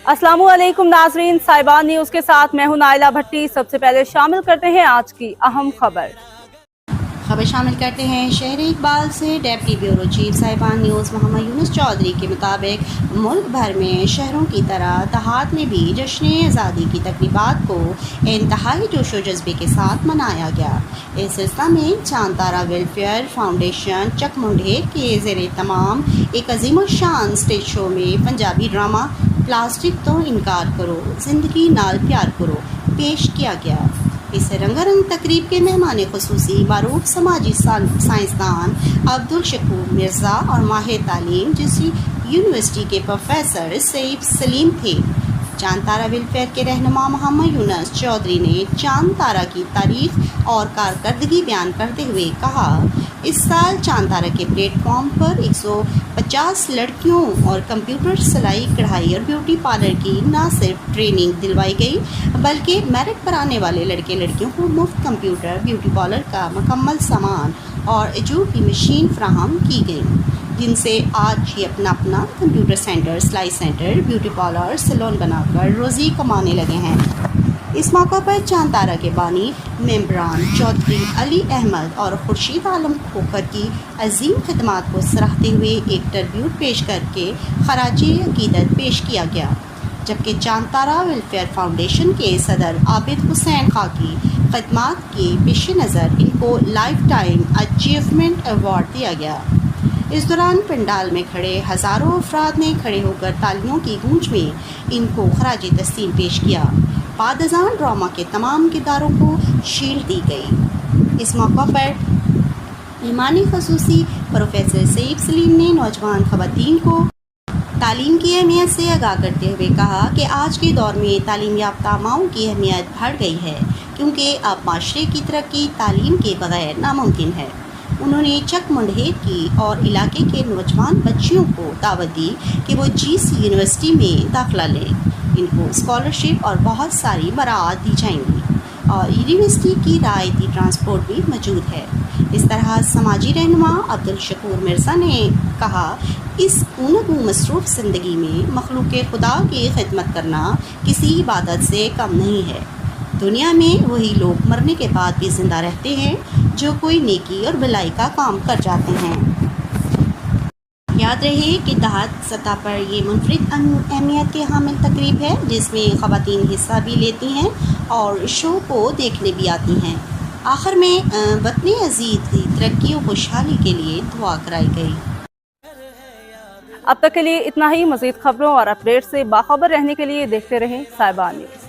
अस्सलाम वालेकुम नाजरीन, साहिबान न्यूज के साथ मैं हूं नाइला भट्टी। सबसे पहले शामिल करते हैं आज की अहम खबर शामिल करते हैं। शहर इकबाल से डेप्टी ब्यूरो चीफ साहिबान न्यूज़ मोहम्मद यूनुस चौधरी के मुताबिक मुल्क भर में शहरों की तरह देहात में भी जश्न आज़ादी की तकरीबात को इंतहाई जोशो जज्बे के साथ मनाया गया। इस सिलसिले में चांद तारा वेलफेयर फाउंडेशन चकमुंडेर के ज़ेरे तमाम एक अजीम शान स्टेज शो में पंजाबी ड्रामा प्लास्टिक तो इनकार करो ज़िंदगी नाल प्यार करो पेश किया गया। इस रंगारंग तकरीब के मेहमान खुसूसी मारूफ समाजी साइंसदान अब्दुल शकूर मिर्ज़ा और माहिर तालीम जिसकी यूनिवर्सिटी के प्रोफेसर सैयद सलीम थे। चांद तारा वेलफेयर के रहनुमा मोहम्मद यूनुस चौधरी ने चांद तारा की तारीख और कारकर्दगी बयान करते हुए कहा, इस साल चांद तारा के प्लेटफॉर्म पर 150 लड़कियों और कंप्यूटर सिलाई कढ़ाई और ब्यूटी पार्लर की न सिर्फ ट्रेनिंग दिलवाई गई बल्कि मेरिट पर आने वाले लड़के लड़कियों को मुफ्त कंप्यूटर ब्यूटी पार्लर का मुकम्मल सामान और एजूर की मशीन फराहम की गई, जिनसे आज ये अपना अपना कंप्यूटर सेंटर सिलाई सेंटर ब्यूटी पार्लर सैलून बनाकर रोज़ी कमाने लगे हैं। इस मौका पर चांद तारा के बानी मेम्बरान चौधरी अली अहमद और खुर्शीद आलम खोखर की अजीम खदमात को सराहते हुए एक ट्रिब्यूट पेश करके खराज अकीदत पेश किया गया, जबकि चांद तारा वेलफेयर फाउंडेशन के सदर आबिद हुसैन खां की खदमात के पेश नज़र इनको लाइफ टाइम अचीवमेंट अवार्ड दिया गया। इस दौरान पंडाल में खड़े हज़ारों अफराद ने खड़े होकर तालियों की गूंज में इनको खराज तस्लीम पेश किया। बाद अज़ान ड्रामा के तमाम किरदारों को शील्ड दी गई। इस मौका पर मेहमान ख़ुसूसी प्रोफेसर सैयद सलीम ने नौजवान ख़वातीन को तालीम की अहमियत से आगाह करते हुए कहा कि आज के दौर में तालीम याफ्ता माओं की अहमियत बढ़ गई है, क्योंकि अब माशरे की तरक्की तालीम के बगैर नामुमकिन है। उन्होंने चकमुंडेर की और इलाके के नौजवान बच्चियों को दावत दी कि वो जीसी यूनिवर्सिटी में दाखिला लें। इनको स्कॉलरशिप और बहुत सारी बरात दी जाएंगी और यूनिवर्सिटी की रायती ट्रांसपोर्ट भी मौजूद है। इस तरह समाजी रहनुमा अब्दुल शकूर मिर्ज़ा ने कहा, इस ऊनगू मसरूफ़ ज़िंदगी में मखलूक़ खुदा की खिदमत करना किसी इबादत से कम नहीं है। दुनिया में वही लोग मरने के बाद भी ज़िंदा रहते हैं जो कोई नेकी और भलाई का काम कर जाते हैं। याद रहे कि देहात सतह पर ये मुनफरिद अहमियत की हामिल तकरीब है, जिसमें ख़वातीन हिस्सा भी लेती हैं और शो को देखने भी आती हैं। आखिर में वतन अज़ीज़ की तरक्की और खुशहाली के लिए दुआ कराई गई। अब तक के लिए इतना ही। मज़ीद खबरों और अपडेट से बाखबर रहने के लिए देखते रहें साहिबान न्यूज़।